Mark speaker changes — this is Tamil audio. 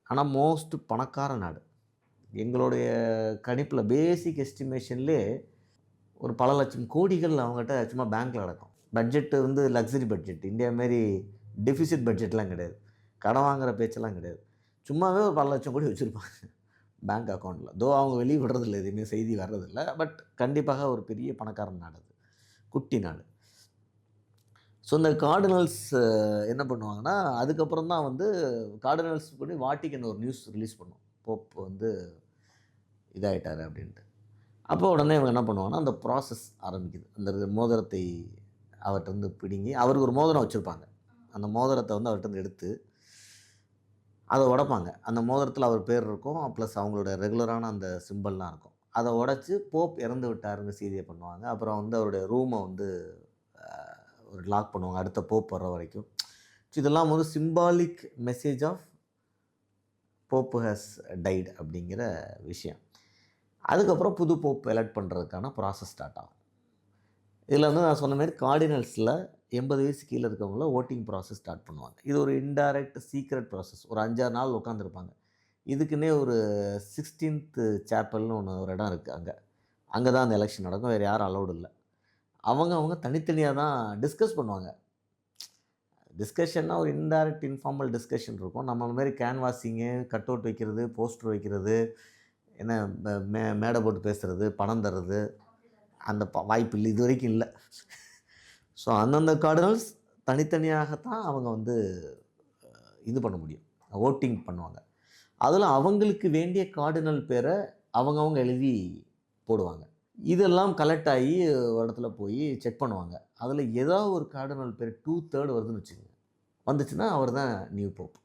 Speaker 1: ஆனால் மோஸ்ட் பணக்கார நாடு. எங்களுடைய கணிப்பில் பேசிக் எஸ்டிமேஷன்லேயே ஒரு பல லட்சம் கோடிகள் அவங்ககிட்ட சும்மா பேங்க்கில் கிடக்கும். பட்ஜெட்டு வந்து லக்ஸரி பட்ஜெட். இந்தியா மாரி டெஃபிசிட் பட்ஜெட்லாம் கிடையாது. கடன் வாங்குற பேச்செல்லாம் கிடையாது. சும்மாவே ஒரு பல லட்சம் கோடி வச்சுருப்பாங்க பேங்க் அக்கௌண்ட்டில். அவங்க வெளியே விடுறதில்ல, எதுவுமே செய்தி வர்றதில்ல. பட் கண்டிப்பாக ஒரு பெரிய பணக்காரன் நாடு அது. குட்டி நாடு. ஸோ இந்த கார்டினல்ஸ் என்ன பண்ணுவாங்கன்னா, அதுக்கப்புறம் தான் வந்து கார்டினல்ஸ் பண்ணி வாட்டிக்கன் ஒரு நியூஸ் ரிலீஸ் பண்ணும். போப் வந்து இதாயிட்டார் அப்படின்ட்டு. அப்போ உடனே இவங்க என்ன பண்ணுவாங்கன்னா, அந்த ப்ராசஸ் ஆரம்பிக்குது. அந்த மோதிரத்தை அவர்கிட்டருந்து பிடுங்கி, அவருக்கு ஒரு மோதிரம் வச்சுருப்பாங்க. அந்த மோதிரத்தை வந்து அவர்கிட்டருந்து எடுத்து அதை உடைப்பாங்க. அந்த மோதிரத்தில் அவர் பேர் இருக்கும். ப்ளஸ் அவங்களோட ரெகுலரான அந்த சிம்பல்லாம் இருக்கும். அதை உடைச்சு போப் இறந்து விட்டாருங்கிற செய்தியை பண்ணுவாங்க. அப்புறம் வந்து அவருடைய ரூமை வந்து ஒரு லாக் பண்ணுவாங்க அடுத்த போப் வர்ற வரைக்கும். ஸோ இதெல்லாம் வந்து symbolic message of pope has died அப்படிங்கிற விஷயம். அதுக்கப்புறம் புது போப் எலெக்ட் பண்ணுறதுக்கான ப்ராசஸ் ஸ்டார்ட் ஆகும். இதில் வந்து நான் சொன்ன மாதிரி கார்டினல்ஸில் 80 வயசு கீழே இருக்கவங்கள ஓட்டிங் ப்ராசஸ் ஸ்டார்ட் பண்ணுவாங்க. இது ஒரு இன்டைரக்ட் சீக்ரெட் ப்ராசஸ். ஒரு 5-6 நாள் உட்காந்துருப்பாங்க. இதுக்குன்னே ஒரு 16th சேப்பல்னு ஒரு இடம் இருக்குது. அங்கே தான் அந்த எலெக்ஷன் நடக்கும். வேறு யாரும் அலௌடு இல்லை. அவங்க தனித்தனியாக தான் டிஸ்கஸ் பண்ணுவாங்க. டிஸ்கஷன்னா ஒரு இன்டைரக்ட் இன்ஃபார்மல் டிஸ்கஷன் இருக்கும். நம்ம மாதிரி கேன்வாசிங்கு, கட் அவுட் வைக்கிறது, போஸ்டர் வைக்கிறது, என்ன மேடை போட்டு பேசுகிறது, பணம் தர்றது, அந்த வாய்ப்பு இல்லை, இது வரைக்கும் இல்லை. ஸோ அந்தந்த கார்டினல்ஸ் தனித்தனியாகத்தான் அவங்க வந்து இது பண்ண முடியும், ஓட்டிங் பண்ணுவாங்க. அதில் அவங்களுக்கு வேண்டிய கார்டினல் பேரை அவங்கவுங்க எழுதி போடுவாங்க. இதெல்லாம் கலெக்ட் ஆகி ஒரு இடத்துல போய் செக் பண்ணுவாங்க. அதில் ஏதாவது ஒரு கார்டினல் பேர் 2/3 வருதுன்னு வச்சுக்கோங்க. வந்துச்சுன்னா அவர் தான் நியூ போப்.